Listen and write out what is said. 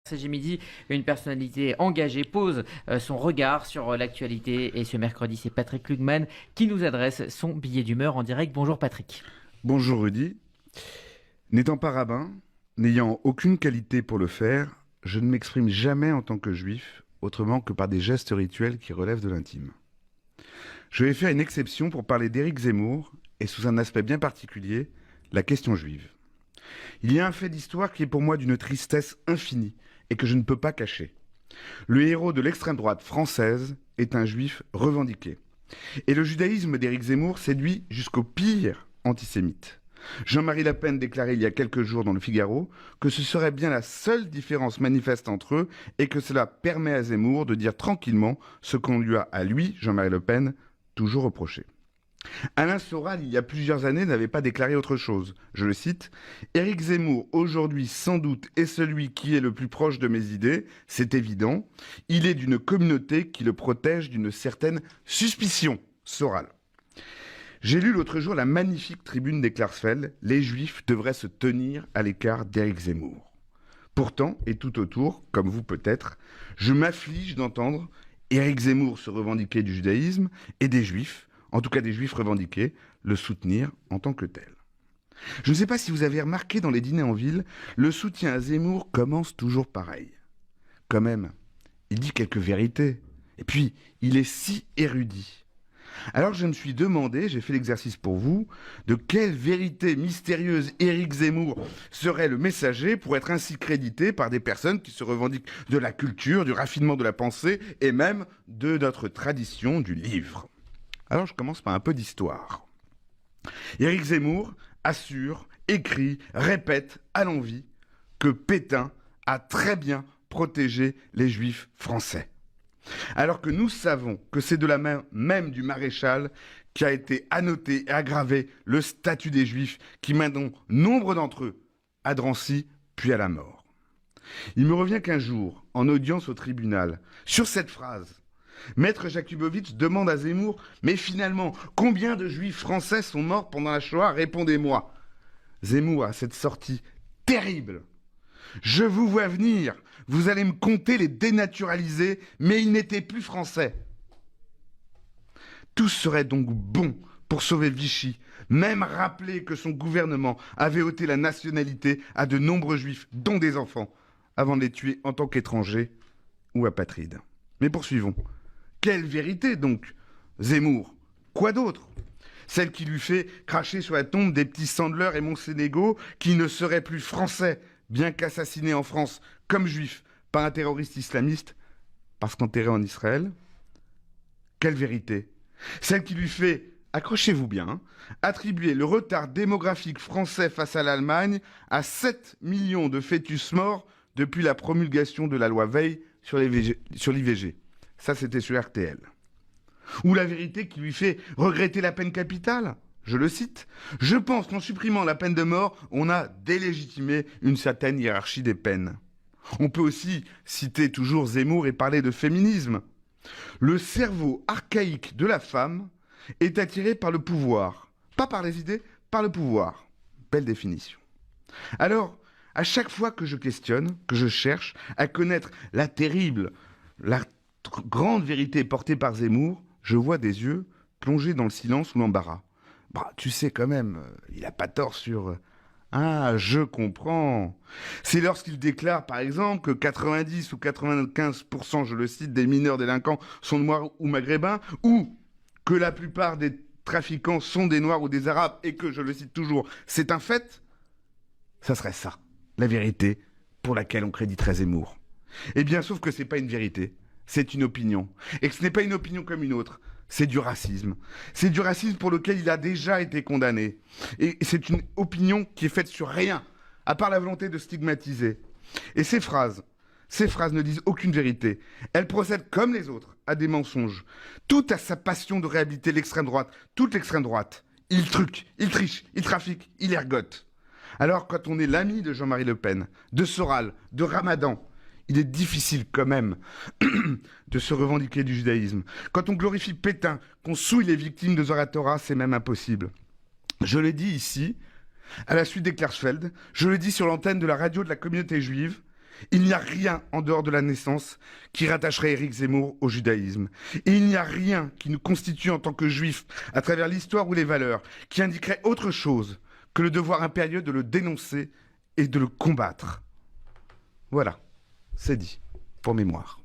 CG Midi, une personnalité engagée pose son regard sur l'actualité et ce mercredi, c'est Patrick Lugman qui nous adresse son billet d'humeur en direct. Bonjour Patrick. Bonjour Rudy. N'étant pas rabbin, n'ayant aucune qualité pour le faire, je ne m'exprime jamais en tant que juif, autrement que par des gestes rituels qui relèvent de l'intime. Je vais faire une exception pour parler d'Éric Zemmour, et sous un aspect bien particulier, la question juive. Il y a un fait d'histoire qui est pour moi d'une tristesse infinie, et que je ne peux pas cacher. Le héros de l'extrême droite française est un juif revendiqué. Et le judaïsme d'Éric Zemmour séduit jusqu'au pire antisémite. Jean-Marie Le Pen déclarait il y a quelques jours dans le Figaro que ce serait bien la seule différence manifeste entre eux et que cela permet à Zemmour de dire tranquillement ce qu'on lui a, à lui, Jean-Marie Le Pen, toujours reproché. Alain Soral, il y a plusieurs années, n'avait pas déclaré autre chose. Je le cite, « Éric Zemmour, aujourd'hui, sans doute, est celui qui est le plus proche de mes idées, c'est évident. Il est d'une communauté qui le protège d'une certaine suspicion. » Soral. J'ai lu l'autre jour la magnifique tribune des Klarsfeld. Les Juifs devraient se tenir à l'écart d'Éric Zemmour. Pourtant, et tout autour, comme vous peut-être, je m'afflige d'entendre Éric Zemmour se revendiquer du judaïsme et des Juifs, en tout cas des Juifs revendiqués, le soutenir en tant que tel. Je ne sais pas si vous avez remarqué dans les dîners en ville, le soutien à Zemmour commence toujours pareil. Quand même, il dit quelques vérités. Et puis, il est si érudit. Alors je me suis demandé, j'ai fait l'exercice pour vous, de quelle vérité mystérieuse Éric Zemmour serait le messager pour être ainsi crédité par des personnes qui se revendiquent de la culture, du raffinement de la pensée et même de notre tradition du livre. Alors je commence par un peu d'histoire. Éric Zemmour assure, écrit, répète à l'envi que Pétain a très bien protégé les Juifs français. Alors que nous savons que c'est de la main même du maréchal qu'a été annoté et aggravé le statut des Juifs qui mèneront nombre d'entre eux à Drancy puis à la mort. Il me revient qu'un jour, en audience au tribunal, sur cette phrase, Maître Jakubowicz demande à Zemmour « Mais finalement, combien de Juifs français sont morts pendant la Shoah ? Répondez-moi » Zemmour a cette sortie terrible. « Je vous vois venir, vous allez me compter les dénaturalisés, mais ils n'étaient plus français. » Tout serait donc bon pour sauver Vichy, même rappeler que son gouvernement avait ôté la nationalité à de nombreux Juifs, dont des enfants, avant de les tuer en tant qu'étrangers ou apatrides. Mais poursuivons. Quelle vérité donc, Zemmour? Quoi d'autre? Celle qui lui fait cracher sur la tombe des petits Sandler et Monsénégo qui ne seraient plus français, bien qu'assassinés en France comme juifs par un terroriste islamiste parce qu'enterrés en Israël? Quelle vérité? Celle qui lui fait, accrochez-vous bien, attribuer le retard démographique français face à l'Allemagne à 7 millions de fœtus morts depuis la promulgation de la loi Veil sur l'IVG. Ça, c'était sur RTL. Ou la vérité qui lui fait regretter la peine capitale. Je le cite. « Je pense qu'en supprimant la peine de mort, on a délégitimé une certaine hiérarchie des peines. » On peut aussi citer toujours Zemmour et parler de féminisme. Le cerveau archaïque de la femme est attiré par le pouvoir. Pas par les idées, par le pouvoir. Belle définition. Alors, à chaque fois que je questionne, que je cherche à connaître la terrible, la grande vérité portée par Zemmour, je vois des yeux plongés dans le silence ou l'embarras. Bah, tu sais quand même, il n'a pas tort sur... Ah, je comprends. C'est lorsqu'il déclare, par exemple, que 90 ou 95%, je le cite, des mineurs délinquants sont noirs ou maghrébins, ou que la plupart des trafiquants sont des noirs ou des arabes, et que, je le cite toujours, c'est un fait, ça serait ça, la vérité pour laquelle on créditerait Zemmour. Eh bien, sauf que c'est pas une vérité, c'est une opinion. Et que ce n'est pas une opinion comme une autre. C'est du racisme. C'est du racisme pour lequel il a déjà été condamné. Et c'est une opinion qui est faite sur rien, à part la volonté de stigmatiser. Et ces phrases ne disent aucune vérité. Elles procèdent comme les autres à des mensonges. Tout à sa passion de réhabiliter l'extrême droite, toute l'extrême droite. Il truque, il triche, il trafique, il ergote. Alors quand on est l'ami de Jean-Marie Le Pen, de Soral, de Ramadan, il est difficile quand même de se revendiquer du judaïsme. Quand on glorifie Pétain, qu'on souille les victimes de Zoroastre, c'est même impossible. Je l'ai dit ici, à la suite des Klarsfeld, je le dis sur l'antenne de la radio de la communauté juive, Il n'y a rien en dehors de la naissance qui rattacherait Éric Zemmour au judaïsme. Et il n'y a rien qui nous constitue en tant que juifs, à travers l'histoire ou les valeurs, qui indiquerait autre chose que le devoir impérieux de le dénoncer et de le combattre. Voilà, c'est dit, pour mémoire.